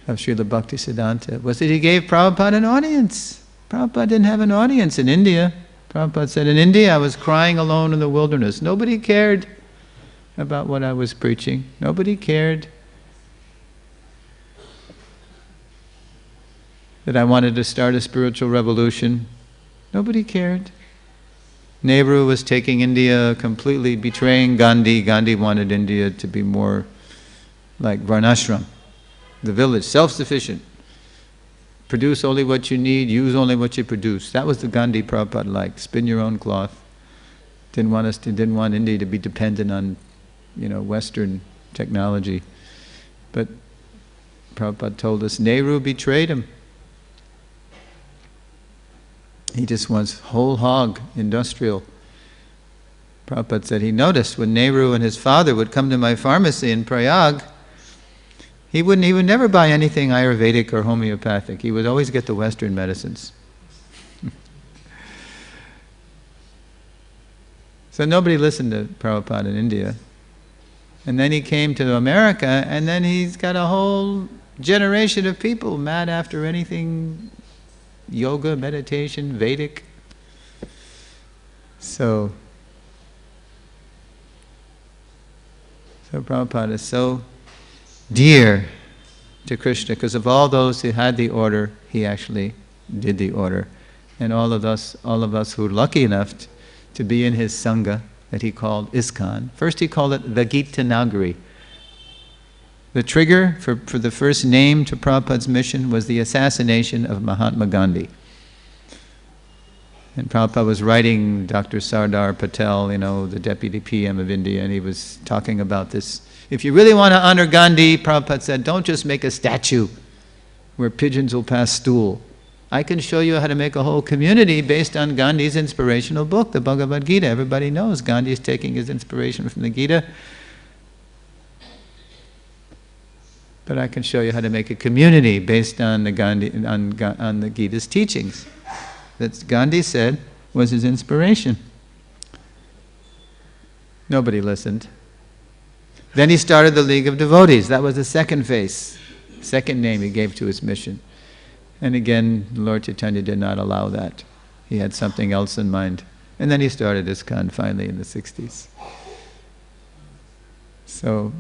of Srila Bhaktisiddhanta was that he gave Prabhupada an audience. Prabhupada didn't have an audience in India. Prabhupada said, in India I was crying alone in the wilderness. Nobody cared about what I was preaching. Nobody cared that I wanted to start a spiritual revolution. Nobody cared. Nehru was taking India, completely betraying Gandhi. Gandhi wanted India to be more like Varnashram, the village, self-sufficient. Produce only what you need, use only what you produce. That was the Gandhi Prabhupada liked. Spin your own cloth. Didn't want India to be dependent on, Western technology. But Prabhupada told us Nehru betrayed him. He just wants whole hog, industrial. Prabhupada said he noticed when Nehru and his father would come to my pharmacy in Prayag, he would never buy anything Ayurvedic or homeopathic. He would always get the Western medicines. So nobody listened to Prabhupada in India. And then he came to America, and then he's got a whole generation of people mad after anything yoga, meditation, Vedic. So Prabhupada is so dear to Kṛṣṇa because of all those who had the order, he actually did the order. And all of us who were lucky enough to be in his Sangha that he called ISKCON. First he called it the Gita Nagari. The trigger for the first name to Prabhupada's mission was the assassination of Mahatma Gandhi. And Prabhupada was writing Dr. Sardar Patel, the deputy PM of India, and he was talking about this. If you really want to honor Gandhi, Prabhupada said, don't just make a statue where pigeons will pass stool. I can show you how to make a whole community based on Gandhi's inspirational book, the Bhagavad Gita. Everybody knows Gandhi is taking his inspiration from the Gita. But I can show you how to make a community based on the Gita's teachings. That Gandhi said was his inspiration. Nobody listened. Then he started the League of Devotees. That was the second phase, second name he gave to his mission. And again, Lord Chaitanya did not allow that. He had something else in mind. And then he started ISKCON finally in the 60s. So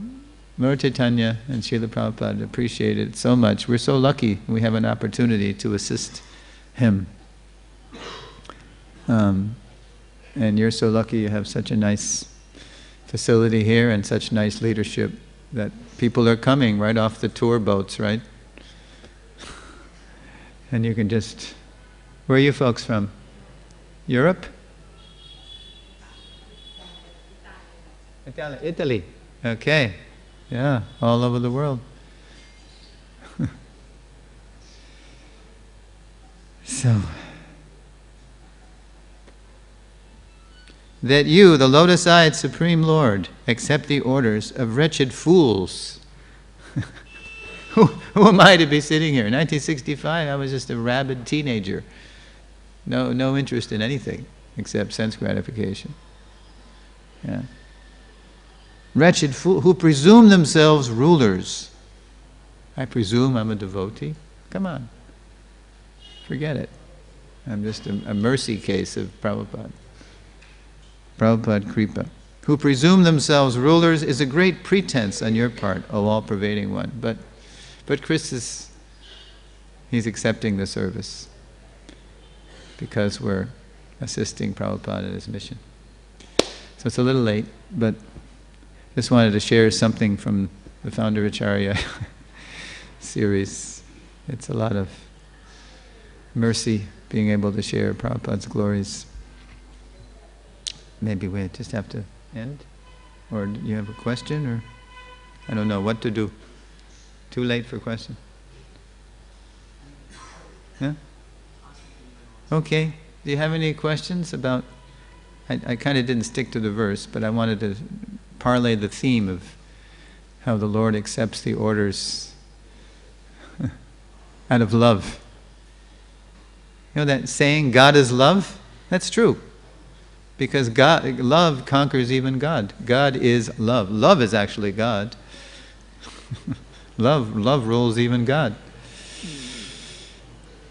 Lord Chaitanya and Śrīla Prabhupada appreciated it so much. We're so lucky we have an opportunity to assist him. And you're so lucky you have such a nice facility here and such nice leadership that people are coming right off the tour boats, right? And you can just... Where are you folks from? Europe? Italy. Okay. Yeah, all over the world. So... that you, the lotus-eyed Supreme Lord, accept the orders of wretched fools. Who am I to be sitting here? In 1965, I was just a rabid teenager. No interest in anything except sense gratification. Yeah. Wretched fools who presume themselves rulers. I presume I'm a devotee? Come on. Forget it. I'm just a mercy case of Prabhupada. Prabhupada Kripa. Who presume themselves rulers is a great pretense on your part, O all-pervading one. But Kṛṣṇa he's accepting the service because we're assisting Prabhupada in his mission. So it's a little late, but just wanted to share something from the Founder Acharya series. It's a lot of mercy being able to share Prabhupada's glories. Maybe we just have to end? Or do you have a question? Or I don't know what to do. Too late for question? Yeah? Okay. Do you have any questions about... I kind of didn't stick to the verse, but I wanted to parlay the theme of how the Lord accepts the orders out of love. You know that saying, God is love? That's true. Because love conquers even God. God is love. Love is actually God. Love rules even God.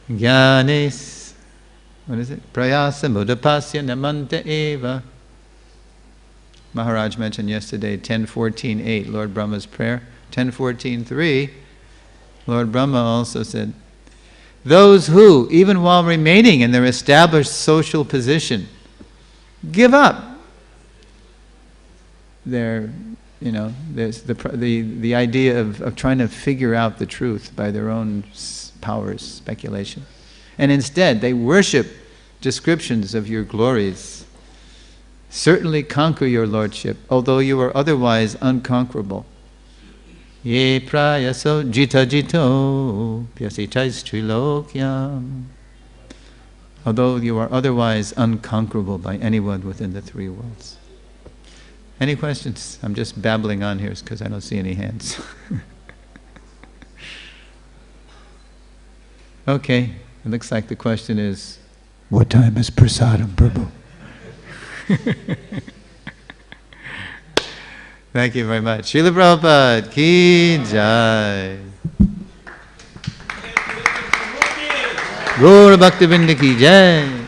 Jnanes, what is it? Prayasa mudapasya namanta eva. Maharaj mentioned yesterday 10.14.8, Lord Brahma's prayer. 10.14.3, Lord Brahma also said, those who, even while remaining in their established social position, give up their, there's the idea of trying to figure out the truth by their own powers, speculation. And instead, they worship descriptions of your glories. Certainly conquer your Lordship, although you are otherwise unconquerable. Ye prayaso jita jito pyasitais trilokyam. Although you are otherwise unconquerable by anyone within the three worlds. Any questions? I'm just babbling on here because I don't see any hands. Okay, it looks like the question is, what time is prasadam, Prabhu? Thank you very much. Śrīla Prabhupada ki jai. Gaura Bhakta Vrinda ki jai.